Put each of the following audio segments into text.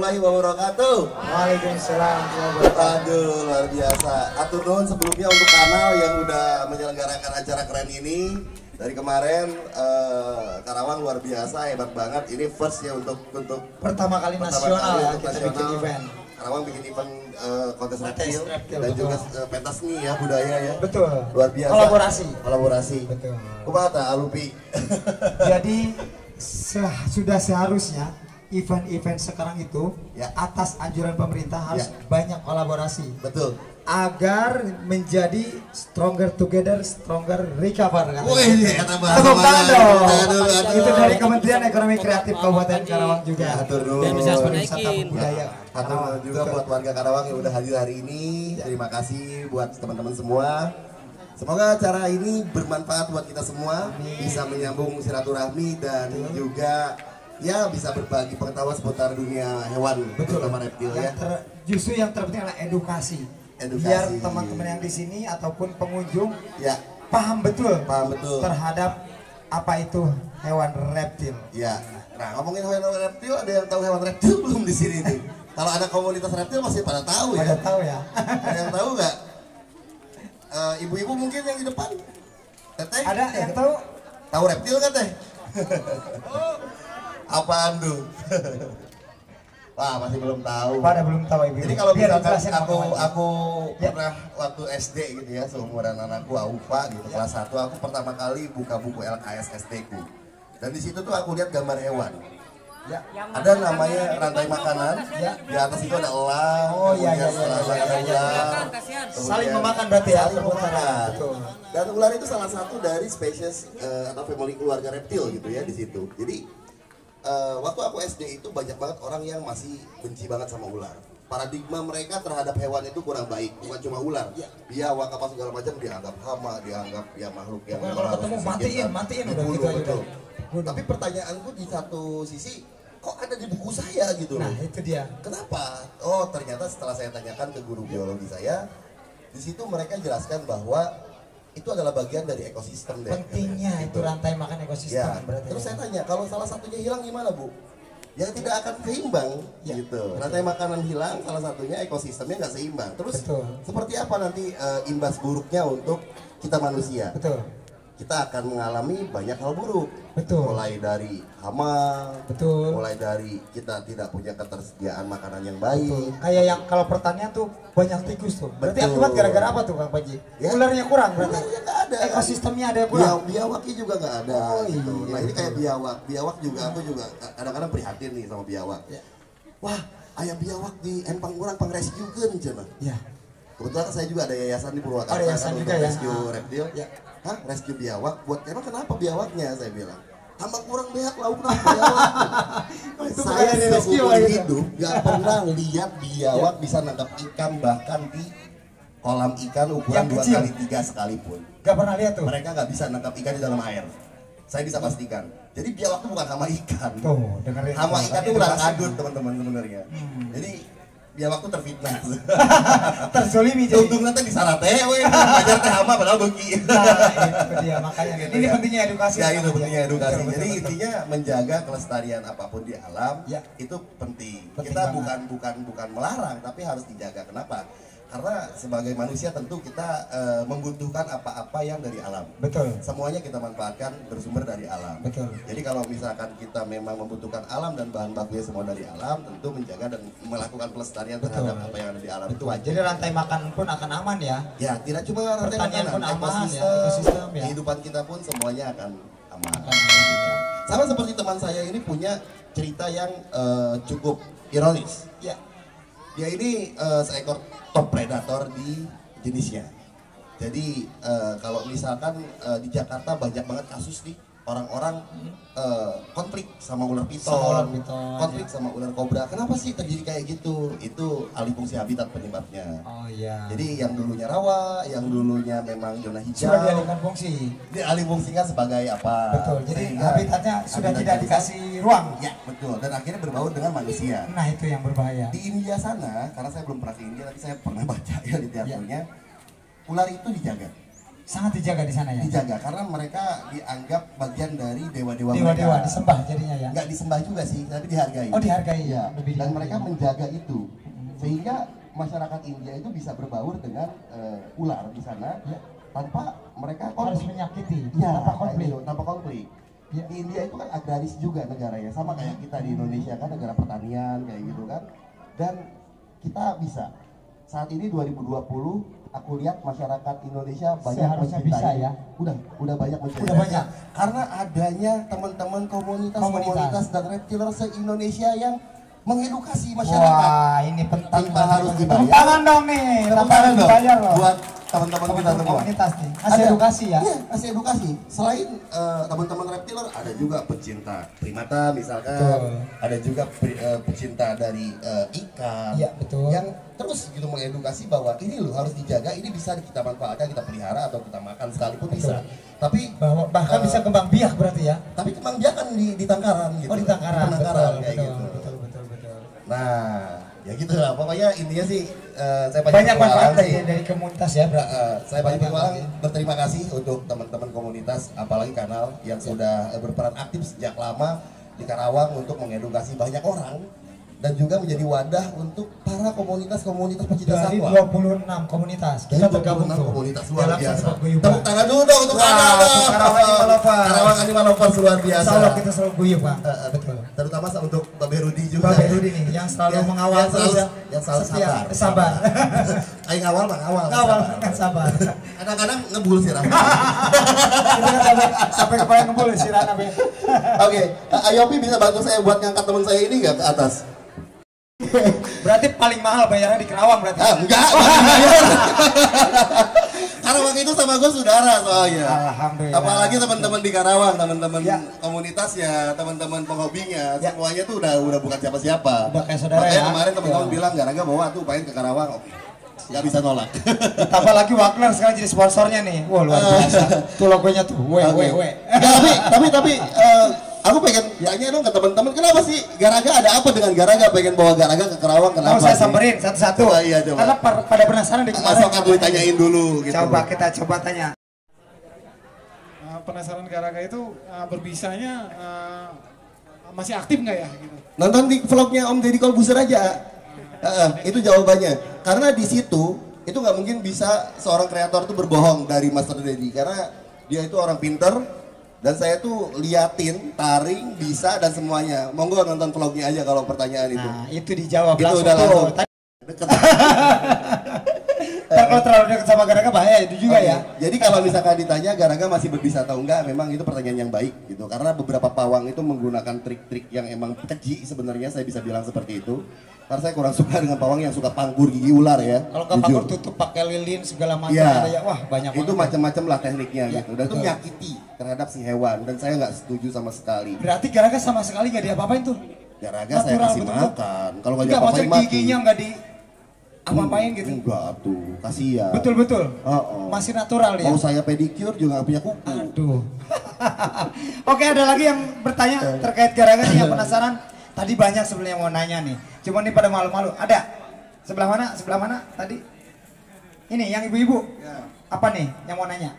warahmatullahi wabarakatuh. Waalaikumsalam warahmatullahi wabarakatuh. Aduh, luar biasa. Atur nuhun sebelumnya untuk kanal yang udah menyelenggarakan acara keren ini. Dari kemarin Karawang luar biasa, hebat banget. Ini first ya untuk pertama kali nasional ya kita bikin event. Karawang bikin event kontes reptil dan betul. juga pentas seni ya, budaya ya. Betul. Luar biasa. Kolaborasi. Betul. Kumaha Alupi. Jadi sudah seharusnya event-event sekarang itu ya, atas anjuran pemerintah harus ya, banyak kolaborasi. Betul. Agar menjadi stronger together, stronger recover. Wih, tepuk tangan dong. Itu dari Kementerian Ekonomi Kreatif Kabupaten Karawang juga. Dan bisa naikin. Budaya. Karawang juga buat warga Karawang yang udah hadir hari ini. Terima kasih buat teman-teman semua. Semoga acara ini bermanfaat buat kita semua, bisa menyambung silaturahmi dan juga ya bisa berbagi pengetahuan seputar dunia hewan, terutama reptil ya. Justru yang terpenting adalah edukasi. Biar teman-teman yang di sini ataupun pengunjung ya paham betul terhadap apa itu hewan reptil. Ya. Nah, ngomongin hewan reptil, ada yang tahu hewan reptil belum di sini nih? Kalau ada komunitas reptil masih pada tahu ya. Pada tahu ya. Ada yang tahu nggak? Ibu-ibu mungkin yang di depan. Teteh? Ada yang tahu? Tahu reptil kan teh? Apaan tuh? Wah, masih belum tahu. Pada belum tahu ibu. Jadi kalau misalkan aku ya, pernah waktu SD gitu ya, seumuran anakku Aufa gitu, kelas 1 aku pertama kali buka buku LKS SD ku. Dan di situ tuh aku lihat gambar hewan. Ya, ada namanya rantai makanan. Ya, di atas itu ada elang. Oh iya. Saling memakan berarti ya. Saling memakan. Dan ular itu salah satu dari spesies atau family keluarga reptil gitu ya di situ. Jadi waktu aku SD itu banyak banget orang yang masih benci banget sama ular. Paradigma mereka terhadap hewan itu kurang baik, bukan cuma ular. Biawak apa segala macam dianggap hama, dianggap ya makhluk yang kalau ketemu matiin udah gitu aja. Tapi pertanyaanku di satu sisi, kok ada di buku saya gitu loh. Nah, itu dia. Kenapa? Oh, ternyata setelah saya tanyakan ke guru biologi saya, di situ mereka jelaskan bahwa itu adalah bagian dari ekosistem deh. Pentingnya itu rantai makan ekosistem. Ya, berarti terus saya tanya, kalau salah satunya hilang gimana, Bu? Ya tidak akan seimbang gitu. Rantai makanan hilang, salah satunya ekosistemnya nggak seimbang. Terus seperti apa nanti imbas buruknya untuk kita manusia? Betul. Kita akan mengalami banyak hal buruk. Betul. Mulai dari hama, mulai dari kita tidak punya ketersediaan makanan yang baik. Betul. Kayak yang kalau pertanian tuh banyak tikus tuh. Berarti akibat gara-gara apa tuh Kang Panji? Ya? Ularnya kurang berarti. Ularnya nggak ada. Ekosistemnya ada yang kurang. Biawaknya juga nggak ada. Oh, gitu. iya. Nah ini kayak biawak. Biawak juga aku juga kadang-kadang prihatin nih sama biawak. Ya. Wah, ayam biawak di Empang kurang pangrescuekeun cenah. Ya. Kebetulan saya juga ada yayasan di Purwakarta yayasan juga ya. Rescue reptil. Ya. Hah, rescue biawak? Buat emang kenapa biawaknya? Saya bilang. Tambah kurang beak lauk nama biawak. Saya seumur hidup gak pernah lihat biawak bisa nangkap ikan bahkan di kolam ikan ukuran 2x3 sekalipun. Gak pernah lihat tuh. Mereka gak bisa nangkap ikan di dalam air. Saya bisa pastikan. Jadi biawak itu bukan hama ikan. Tuh, dengerin. Hama ikan itu ular kadut teman-teman sebenarnya. Jadi biawak tuh terfitnah. Terzolimi jadi. Untung nanti disarate we ngajar teh hama padahal beuki. Nah, itu dia makanya ini pentingnya edukasi. Ya itu pentingnya edukasi. Jadi intinya menjaga kelestarian apapun di alam itu penting. Kita bukan melarang tapi harus dijaga. Kenapa? Karena sebagai manusia tentu kita membutuhkan apa-apa yang dari alam. Betul. Semuanya kita manfaatkan bersumber dari alam. Betul. Jadi kalau misalkan kita memang membutuhkan alam dan bahan bakunya semua dari alam, tentu menjaga dan melakukan pelestarian terhadap apa yang ada di alam. Itu wajib. Jadi rantai makan pun akan aman ya. Ya, tidak cuma rantai makanan, pun aman, ekosistem, ya. Kehidupan kita pun semuanya akan aman. Sama seperti teman saya ini punya cerita yang cukup ironis. Ya. Dia ini seekor top predator di jenisnya. Jadi kalau misalkan di Jakarta banyak banget kasus nih orang-orang konflik sama ular piton, konflik sama ular kobra. Kenapa sih terjadi kayak gitu? Itu alih fungsi habitat penyebabnya. Oh iya. Jadi yang dulunya rawa, yang dulunya memang zona hijau, sudah dialihkan fungsi. Dialihfungsikan sebagai apa? Betul. Jadi habitatnya sudah tidak dikasih ruang. Ya betul. Dan akhirnya berbaur dengan manusia. Nah itu yang berbahaya. Di India sana, karena saya belum pernah ke India, tapi saya pernah baca ya literaturnya, ular itu dijaga. sangat dijaga di sana ya. Dijaga karena mereka dianggap bagian dari dewa-dewa Dewa-dewa mereka. disembah jadinya ya. Nggak disembah juga sih, tapi dihargai. Oh dihargai ya. lebih. Dan mereka menjaga itu sehingga masyarakat India itu bisa berbaur dengan ular di sana tanpa mereka harus menyakiti. Ya, tanpa konflik. tanpa konflik. Ya. Di India itu kan agraris juga negaranya, sama kayak kita di Indonesia kan negara pertanian kayak gitu kan. Dan kita bisa saat ini 2020 aku lihat masyarakat Indonesia banyak Seharusnya mencintai. bisa ya. Udah banyak mencintai. Udah banyak. Karena adanya teman-teman komunitas dan reptiler se-Indonesia yang mengedukasi masyarakat. Wah, ini penting Tanpa harus dibayar. Tepuk tangan dong nih, Tepuk tanpa tangan harus dong dibayar loh. buat teman-teman kita semua. Komunitas nih, kasih edukasi ya. Iya, kasih edukasi. Selain teman-teman reptiler, ada juga pecinta primata misalkan, Betul. ada juga pecinta dari ikan. Iya, betul. Yang terus gitu mengedukasi bahwa ini loh harus dijaga, ini bisa kita manfaatkan, kita pelihara atau kita makan sekalipun bisa. Tapi Bahkan bisa kembang biak berarti ya. tapi kembang biak kan di Tangkaran gitu. Oh di Tangkaran, Penangkaran betul, kayak betul, gitu. betul. Nah, ya gitu lah. Pokoknya intinya sih saya Banyak manfaat sih. dari komunitas ya, Bro. Saya banyak berterima kasih untuk teman-teman komunitas, apalagi kanal yang sudah berperan aktif sejak lama di Karawang untuk mengedukasi banyak orang dan juga menjadi wadah untuk para komunitas-komunitas pecinta Dari satwa. 26 komunitas kita bergabung 26 tuh komunitas luar dalam biasa. satu paguyuban. Tepuk tangan dulu dong untuk Karawang. Karawang Animal Lovers. Karawang Animal Lovers luar biasa. Insya Allah kita selalu guyup, Pak. Betul. Terutama untuk Mbak Berudi juga. Mbak Berudi nih yang selalu mengawal terus ya. Yang selalu Setia, sabar. sabar. Aing awal bang awal. Awal kan sabar. Kadang-kadang ngebul sih Rama. Kita kan sampai kepala ngebul si Rana be. Oke, Ayopi bisa bantu saya buat ngangkat teman saya ini nggak ke atas? Berarti paling mahal bayarnya di Kerawang berarti. Enggak. Karawang itu sama gue saudara soalnya. Alhamdulillah. Apalagi teman-teman di Karawang, teman-teman Ya. komunitasnya, teman-teman penghobinya, Ya. semuanya tuh udah bukan siapa-siapa. Udah kayak saudara Makanya ya. kemarin teman-teman Ya. bilang Garaga bawa tuh pengen ke Karawang. Oke. Nggak bisa nolak. Tambah lagi Wagner sekarang jadi sponsornya nih. Wah luar biasa. Tuh logonya tuh. Oke. Tapi aku pengen tanya dong ke teman-teman, kenapa sih Garaga ada apa dengan Garaga pengen bawa Garaga ke Karawang, kenapa? Mau saya sih? samperin satu-satu. Coba, iya, coba. Karena pada penasaran di kemarin. Masuk aku ditanyain dulu gitu. Kita coba tanya. Penasaran Garaga itu berbisanya masih aktif nggak ya gitu? Nonton di vlognya Om Deddy Kolbuser aja. Itu jawabannya. Karena di situ itu nggak mungkin bisa seorang kreator tuh berbohong dari Master Deddy karena dia itu orang pinter dan saya tuh liatin, taring, bisa dan semuanya. Monggo nonton vlognya aja kalau pertanyaan itu. Nah, itu dijawab Itu langsung udah tuh. langsung. Tadi Deket. kalau terlalu dekat sama Garaga bahaya itu juga Oke. ya. Jadi kalau misalkan ditanya Garaga masih berbisa atau enggak, memang itu pertanyaan yang baik gitu. Karena beberapa pawang itu menggunakan trik-trik yang emang keji sebenarnya saya bisa bilang seperti itu. Karena saya kurang suka dengan pawang yang suka panggur gigi ular ya. Kalau nggak jujur. panggur tutup pakai lilin segala macam Iya. ada ya. Wah, banyak Itu banget. macam-macam lah tekniknya Ya, gitu. Dan itu betul. menyakiti terhadap si hewan dan saya nggak setuju sama sekali. Berarti Garaga sama sekali nggak diapa-apain tuh. Garaga saya Natural, kasih betul. makan. Kalau nggak Enggak, diapa-apain maksudnya mati. giginya nggak di apa-apain gitu. Enggak tuh, kasihan. Betul. Oh. Masih natural ya. Mau saya pedicure juga nggak punya kuku. Aduh. Oke, ada lagi yang bertanya terkait Garaga nih yang penasaran. Tadi banyak sebenarnya yang mau nanya nih. Cuma nih pada malu-malu. Ada? Sebelah mana? Sebelah mana tadi? Ini yang ibu-ibu. Ya. Apa nih yang mau nanya?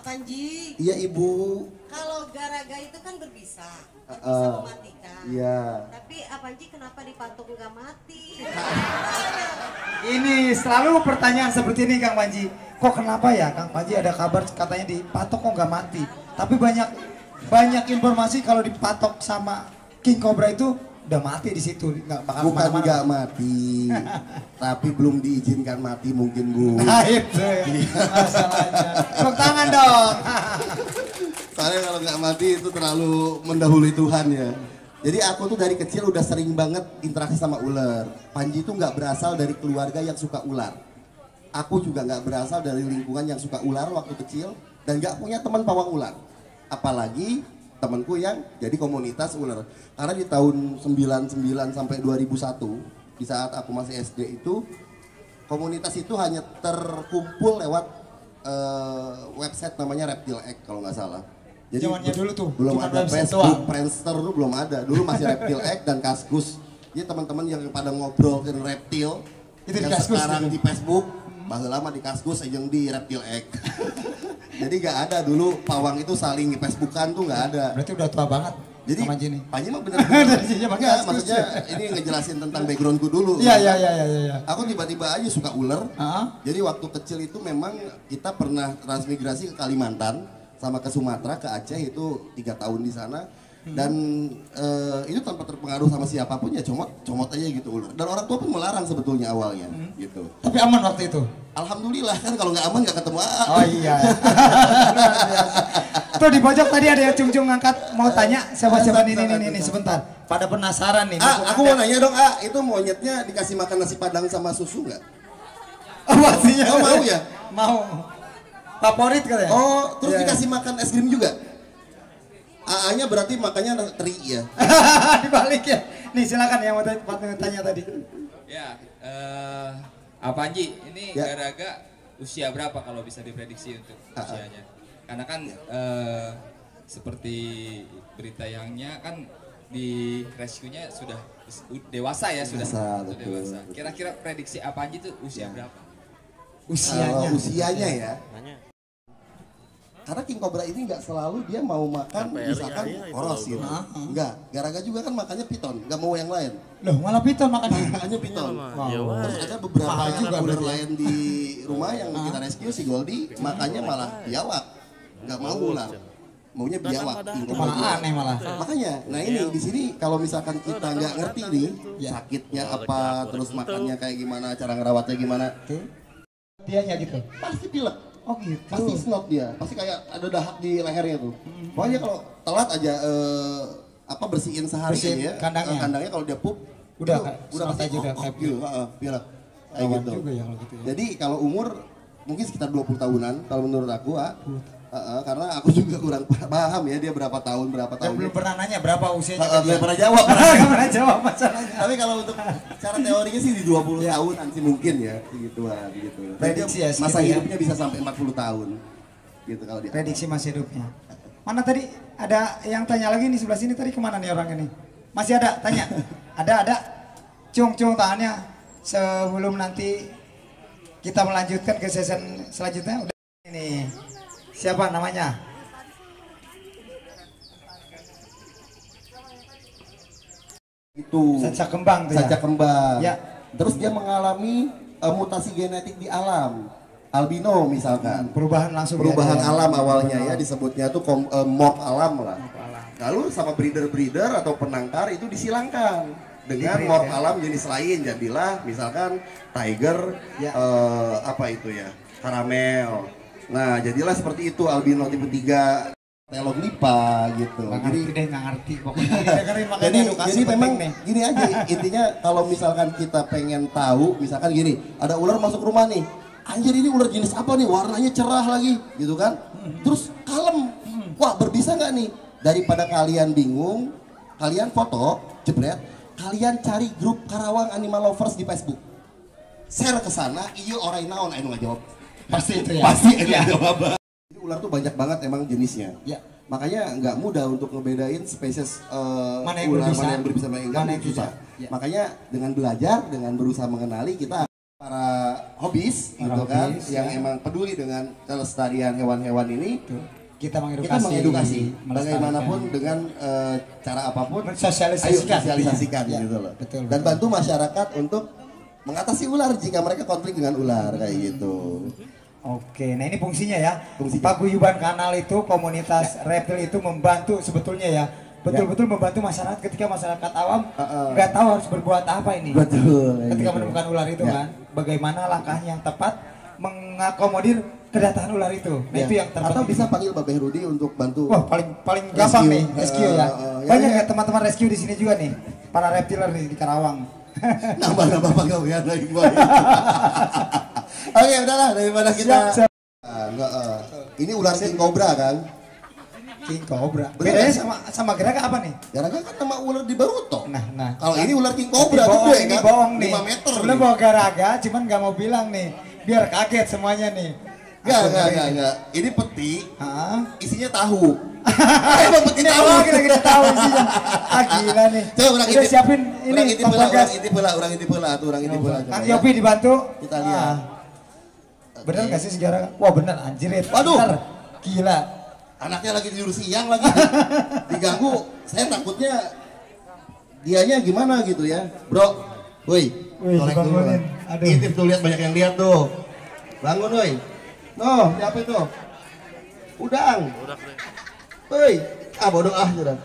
Panji, Iya ibu. kalau Garaga itu kan berbisa, bisa mematikan. Iya. Tapi Panji kenapa dipatok nggak mati? Ini selalu pertanyaan seperti ini Kang Panji. Kok kenapa ya Kang Panji ada kabar katanya dipatok kok nggak mati. Tapi banyak informasi kalau dipatok sama King Cobra itu udah mati di situ, nggak bakal Bukan kemana-mana. nggak mati, tapi belum diizinkan mati mungkin bu. Nah itu masalahnya. Tepuk tangan dong. Soalnya kalau nggak mati itu terlalu mendahului Tuhan ya. Jadi aku tuh dari kecil udah sering banget interaksi sama ular. Panji tuh nggak berasal dari keluarga yang suka ular. Aku juga nggak berasal dari lingkungan yang suka ular waktu kecil dan nggak punya teman pawang ular. Apalagi temanku yang jadi komunitas ular. Karena di tahun 99 sampai 2001 di saat aku masih SD itu komunitas itu hanya terkumpul lewat website namanya Reptile Egg kalau nggak salah. Jadi Zamannya dulu tuh, belum cuma ada website Facebook, doang. Friendster tuh belum ada. Dulu masih Reptile Egg dan Kaskus. Jadi teman-teman yang pada ngobrol dengan reptil Itu di yang Kaskus sekarang gitu. di Facebook Baheula lama di Kaskus jeung di Reptile Egg. Jadi nggak ada dulu pawang itu saling Facebookan tuh nggak ada. Berarti udah tua banget. Jadi Panji mah bener Enggak, maksudnya ini ngejelasin tentang backgroundku dulu. Iya. Aku tiba-tiba aja suka ular. Jadi waktu kecil itu memang kita pernah transmigrasi ke Kalimantan sama ke Sumatera, ke Aceh itu 3 tahun di sana. Dan itu tanpa terpengaruh sama siapapun ya comot aja gitu ular. Dan orang tua pun melarang sebetulnya awalnya gitu. Tapi aman waktu itu. Alhamdulillah kan kalau nggak aman nggak ketemu. Oh iya. Tuh di pojok tadi ada yang cung ngangkat mau tanya siapa ini sebentar. Pada penasaran nih. Aku mau nanya dong, itu monyetnya dikasih makan nasi padang sama susu nggak? Oh, pastinya. Oh mau ya? Mau. Favorit katanya. Oh, terus dikasih makan es krim juga? AA-nya berarti makanya teri ya? Dibalik ya. Nih silakan yang mau tanya tadi. Ya, Panji, ini Garaga usia berapa kalau bisa diprediksi untuk usianya? Karena kan seperti berita yangnya kan di rescue-nya sudah dewasa ya, sudah dewasa. Kira-kira prediksi Panji itu usia berapa? Usianya ya? Karena king cobra ini nggak selalu dia mau makan misalkan koros gitu. Enggak, Garaga juga kan makannya piton, nggak mau yang lain. Loh, malah piton Makannya piton. Terus ada beberapa ular lain di rumah yang kita rescue, si Goldie makannya malah biawak, nggak mau ular, maunya biawak. Malah aneh malah. Makanya, nah ini di sini kalau misalkan kita nggak ngerti nih sakitnya apa, terus makannya kayak gimana, cara ngerawatnya gimana, dianya gitu. pasti pilek. Oh gitu. Pasti snot dia, pasti kayak ada dahak di lehernya tuh. Pokoknya kalau telat aja bersihin sehari ini ya. Kandangnya kalau dia pup udah pasti aja udah kayak gitu. Pilek. Kayak gitu. Juga ya, kalau gitu ya. Jadi kalau umur mungkin sekitar 20 tahunan kalau menurut aku, karena aku juga kurang paham ya dia berapa tahun. Belum pernah nanya berapa usianya. Belum pernah jawab. Belum pernah jawab masalahnya. Tapi kalau untuk cara teorinya sih di 20 tahunan sih mungkin ya, gituan gitu. Prediksi ya, masa segitu ya. hidupnya bisa sampai 40 tahun. Gitu kalau dia. Prediksi masa hidupnya. Mana tadi ada yang tanya lagi nih sebelah sini, tadi kemana nih orang ini? Masih ada tanya? Ada. Cung tangannya sebelum nanti kita melanjutkan ke season selanjutnya. Udah ini. Siapa namanya? Itu Saca kembang tuh ya. Saca kembang. Ya. Terus dia mengalami mutasi genetik di alam. Albino misalkan. Perubahan alam awalnya ya, disebutnya tuh morph alam lah. Lalu sama breeder atau penangkar itu disilangkan dengan morph alam jenis lain, jadilah misalkan tiger karamel. Nah, jadilah seperti itu albino tipe 3 Teloglypha gitu. Jadi udah nggak ngerti pokoknya. Jadi memang gini aja intinya, kalau misalkan kita pengen tahu, misalkan gini, ada ular masuk rumah nih. Anjir, ini ular jenis apa nih? Warnanya cerah lagi, gitu kan? Terus kalem. Wah, berbisa nggak nih? Daripada kalian bingung, kalian foto, jebret, kalian cari grup Karawang Animal Lovers di Facebook. Share ke sana, iya orang naon anu ngajawab. Pasti itu ya. Pasti itu jawaban. Jadi ular tuh banyak banget emang jenisnya. Ya. Makanya nggak mudah untuk ngebedain spesies mana yang ular berbisa, mana yang berbisa mana yang enggak, susah. Ya. Makanya dengan belajar, dengan berusaha mengenali, kita para hobis gitu kan, yang emang peduli dengan kelestarian hewan-hewan ini, kita mengedukasi bagaimanapun dengan cara apapun, sosialisasikan ya, gitu loh. Betul. Dan bantu masyarakat untuk mengatasi ular jika mereka konflik dengan ular kayak gitu. Oke, nah ini fungsinya ya. Paguyuban Kanal itu komunitas reptil itu membantu sebetulnya ya. Betul-betul membantu masyarakat ketika masyarakat awam nggak tahu harus berbuat apa ini. Betul. Ketika menemukan ular itu kan, bagaimana langkahnya yang tepat mengakomodir kedatangan ular itu. Nah itu yang terpenting. Atau bisa panggil Babeh Rudi untuk bantu. Wah, paling gampang nih rescue ya. Banyak ya teman-teman rescue di sini juga nih. Para reptiler di Karawang. Nambah pegawaian lagi. Oke, udahlah daripada kita. Ini ular king cobra kan? King cobra. Bedanya sama Garaga apa nih? Garaga kan nama ular di Baruto. Nah. Kalau ini ular king cobra tuh ini bohong nih. 5 meter. Sebelum bawa Garaga, cuman nggak mau bilang nih, biar kaget semuanya nih. Enggak. Ini peti. Isinya tahu. Emang peti tahu. Kita tahu isinya. Gila nih. Coba orang ini siapin ini orang intip pula. Kang Yopi dibantu. Kita lihat. Bener nggak sih Sigaraga? Wah bener anjir. Waduh. Bener. Gila. Anaknya lagi tidur siang lagi. Diganggu. Saya takutnya dianya gimana gitu ya. Bro, woi. Wih, Kolek dulu. dibangunin. Aduh. Intip tuh lihat banyak yang lihat tuh. Bangun woi. No, siapa itu? Udang. Woi, bodoh sudah.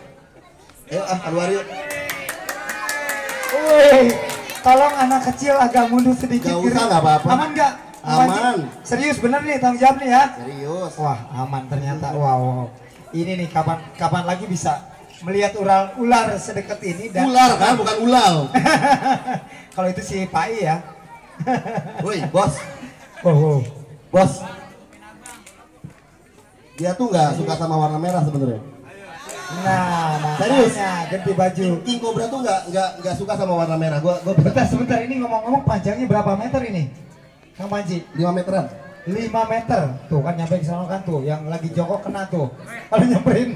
Ayo keluar yuk. Wih, tolong anak kecil agak mundur sedikit. Gak usah, nggak apa-apa. Aman nggak? Aman. Serius bener nih tanggung jawab nih ya. Serius. Wah aman ternyata. Wow. Ini nih kapan lagi bisa melihat ular sedekat ini dan Ular kan, bukan ulal. kalau itu si Pai ya. Woi, bos. Oh. Bos. Dia tuh nggak suka sama warna merah sebenarnya. Nah, Serius? makanya ganti baju. King Cobra tuh nggak suka sama warna merah. Gua Sebentar ini ngomong-ngomong panjangnya berapa meter ini? Kang Panji? 5 meteran. 5 meter. Tuh kan nyampe ke sana kan tuh, yang lagi jongkok kena tuh. Kalau nyamperin.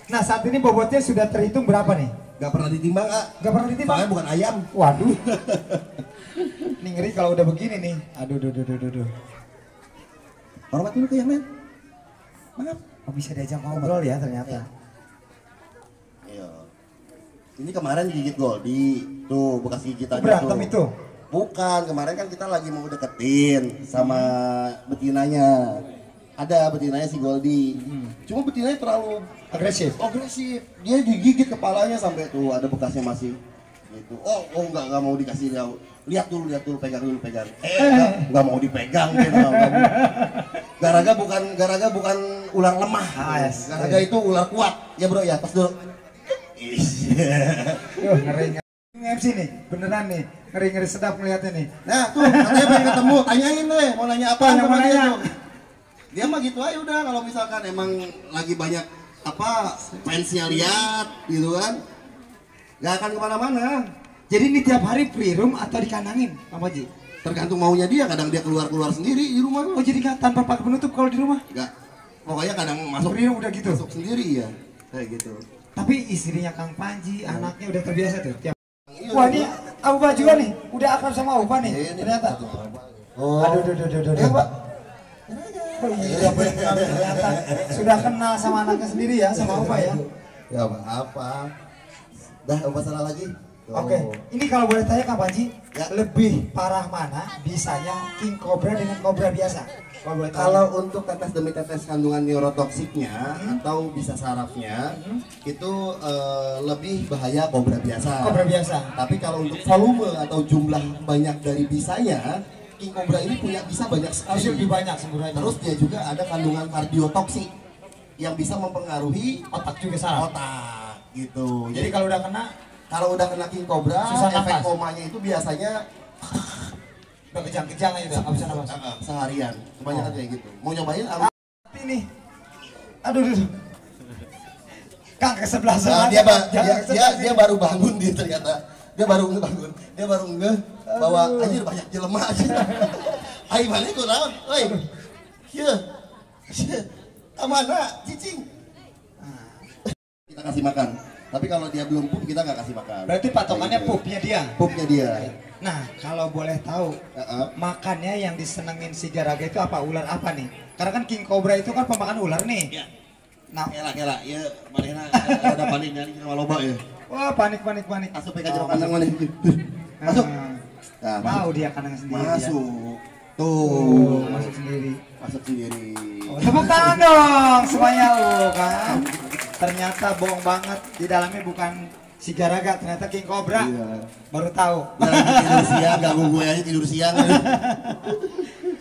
Nah, saat ini bobotnya sudah terhitung berapa nih? Gak pernah ditimbang, Kak. Gak pernah ditimbang? Soalnya bukan ayam. Waduh. Ini ngeri kalau udah begini nih. Aduh. Hormat dulu ke yang lain. Maaf. Oh, bisa diajak ngobrol ya ternyata. Iya. Ini kemarin gigit Goldie. Tuh, bekas gigitannya Berantem tuh. itu? Bukan, kemarin kan kita lagi mau deketin sama betinanya. Ada betinanya si Goldie. Cuma betinanya terlalu Agresif. Dia digigit kepalanya sampai tuh ada bekasnya masih. Gitu. Oh enggak mau dikasih tahu. Lihat dulu, pegang. Enggak mau dipegang gitu. Garaga bukan ular lemah. Garaga itu ular kuat. Ya bro ya, pas dulu. Yuh, ngeri. MC nih, beneran nih. Ngeri sedap melihatnya nih. Nah tuh, katanya pengen ketemu, tanyain deh, mau nanya apa Yang sama mau dia nanya? tuh. Dia mah gitu aja udah, kalau misalkan emang lagi banyak fansnya lihat gitu kan, gak akan kemana-mana. Jadi ini tiap hari free room atau dikandangin, Kang Panji? Tergantung maunya dia, kadang dia keluar sendiri di rumah. Oh jadi nggak tanpa pakai penutup kalau di rumah? Enggak, pokoknya kadang masuk Free room udah gitu? masuk sendiri ya, kayak gitu. Tapi istrinya Kang Panji, anaknya udah terbiasa tuh. Iya, Wah ini Auba juga nih, udah akrab sama Auba nih, ternyata. Oh. Aduh. Ya, Pak. Oh iya benar ternyata sudah kenal sama anaknya sendiri ya, sama Auba ya. Ya apa? Dah, apa salah lagi? Oke, ini kalau boleh tanya Kang Panji, Ya. lebih parah mana bisanya King Cobra dengan Cobra biasa? Kalau boleh tanya. Kalau untuk tetes demi tetes kandungan neurotoksiknya atau bisa sarafnya itu lebih bahaya kobra biasa. Cobra biasa. Tapi kalau untuk volume atau jumlah banyak dari bisanya, King Cobra ini punya bisa banyak Harus lebih sekali. banyak sebenarnya. Terus dia juga ada kandungan kardiotoksik yang bisa mempengaruhi otak juga saraf. otak gitu. Jadi kalau udah kena kalau udah kena King Cobra, Susah efek nafas. komanya itu biasanya udah kejang-kejang aja, nggak bisa nafas. seharian. Kebanyakan kayak gitu. Mau nyobain? Ini, aduh. Kang ke sebelah Nah, sana. dia baru bangun dia ternyata. Dia baru bangun. Dia baru ngeh bahwa anjir banyak jelema aja. Ai mana ku naon? Oi. Ieu. Amana cicing. Kita kasih makan. Tapi kalau dia belum pup kita nggak kasih makan. Berarti patokannya Kayak gitu. pupnya dia. Pupnya dia. Nah, kalau boleh tahu, makannya yang disenengin si Garaga itu apa? Ular apa nih? Karena kan King Cobra itu kan pemakan ular nih. Ya. Nah, Kela, ya manehna ada panik nyari kita loba ya. wah panik. Asup ka jero kandang maneh. Masuk. Nah, Mau dia kandang sendiri. masuk. Ya. Tuh, Masuk sendiri. masuk sendiri. Oh, tepuk tangan dong semuanya kan. Ternyata bohong banget, di dalamnya bukan si Garaga, ternyata King Cobra. Iya. Baru tahu. Dia lagi tidur siang, ganggu gue aja tidur siang.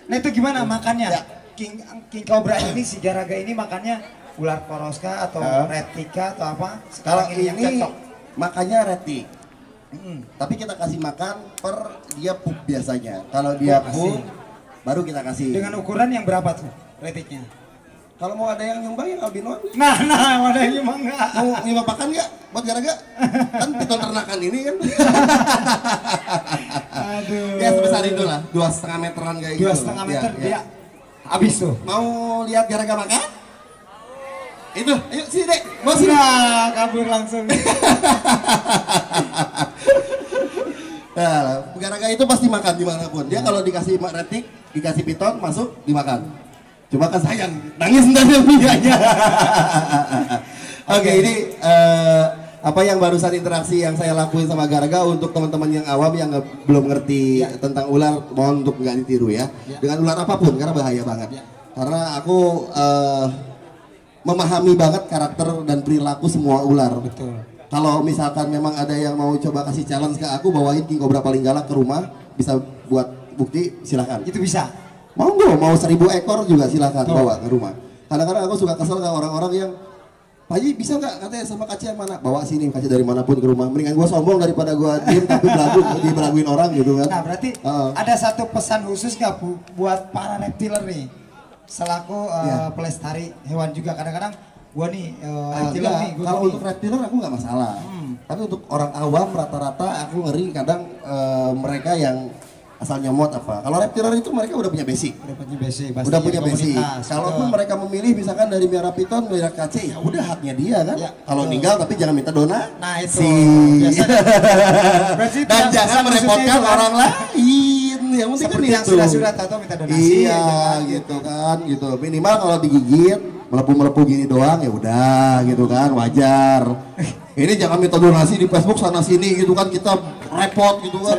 Nah itu gimana makannya? Ya. King Cobra ini si Garaga ini makannya ular poroska atau retika atau apa? Kalau Sekarang yang ini cocok. makannya retik. Tapi kita kasih makan per dia pup biasanya. Kalau dia Pup kasih. pup, baru kita kasih. Dengan ukuran yang berapa tuh retiknya? Kalau mau ada yang nyumbang yang albino, Nah, ada yang emang enggak. mau nyoba pakan nggak? Buat Garaga? Kan piton ternakan ini kan. Aduh. Ya sebesar itu lah, 2,5 meteran kayak gitu. 2,5 meter Ya, dia ya. habis tuh. Mau lihat Garaga makan? Itu, ayo sini dek, mau sini. Nah, kabur langsung. Nah, garaga itu pasti makan dimanapun. Dia kalau dikasih retik, dikasih piton, masuk, dimakan. Cuma kan sayang, nangis ntar dia punyanya. Oke, ini apa yang barusan interaksi yang saya lakuin sama Garaga untuk teman-teman yang awam yang belum ngerti tentang ular, mohon untuk nggak ditiru ya. Dengan ular apapun, karena bahaya banget. Karena aku memahami banget karakter dan perilaku semua ular. Betul. Kalau misalkan memang ada yang mau coba kasih challenge ke aku, bawain king cobra paling galak ke rumah, bisa buat bukti, silahkan. Itu bisa. Mau 1000 ekor juga silahkan bawa ke rumah. Kadang-kadang aku suka kesel sama orang-orang yang, Pak Haji bisa nggak katanya sama kaca yang mana? Bawa sini kaca dari manapun ke rumah. Mendingan gue sombong daripada gue diem tapi dibelaguin orang gitu kan. Nah berarti ada satu pesan khusus nggak buat para reptiler nih? Selaku pelestari hewan juga kadang-kadang gua nih reptiler nih. Kalau untuk reptiler aku nggak masalah. Tapi untuk orang awam rata-rata aku ngeri kadang mereka yang asal nyomot apa. Kalau reptiler itu mereka udah punya basic. Udah punya basic. Kalaupun mereka memilih misalkan dari merah piton, merah kace, ya udah haknya dia kan. Kalau meninggal tapi jangan minta donasi. Nah itu. Dan jangan merepotkan orang lain. Yang penting seperti kan yang itu. sudah tahu minta donasi. Iya gitu kan gitu. Minimal kalau digigit melepuh-melepuh gini doang ya udah gitu kan wajar. Ini jangan minta donasi di Facebook sana sini gitu kan, kita repot gitu kan.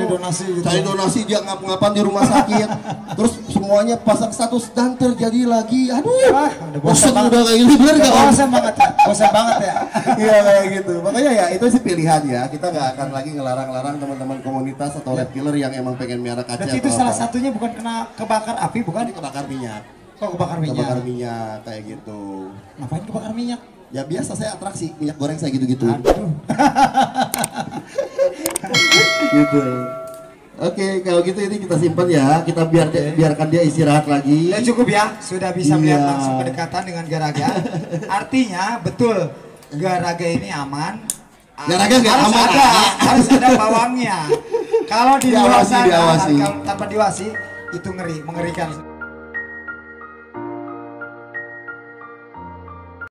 Cari donasi dia ngap-ngapan di rumah sakit. Terus semuanya pasang status dan terjadi lagi. Aduh. Bosan udah kayak gini bener enggak? Bosan banget ya. Bosan banget ya. Iya kayak gitu. Makanya ya itu sih pilihan ya. Kita nggak akan lagi ngelarang-larang teman-teman komunitas atau reptiler yang emang pengen miara kaca. Berarti itu salah satunya bukan kena kebakar api, bukan? Kebakar minyak. Kok kebakar minyak? Kebakar minyak kayak gitu. Ngapain kebakar minyak? Ya biasa saya atraksi minyak goreng saya gitu-gitu. Gitu. Oke, kalau gitu ini kita simpan ya. Kita biarkan dia istirahat lagi. Ya cukup ya, sudah bisa melihat langsung kedekatan dengan Garaga. Artinya betul Garaga ini aman. Garaga nggak aman. Harus ada bawangnya. Kalau di luar sana diawasi. kalau tanpa diawasi itu mengerikan.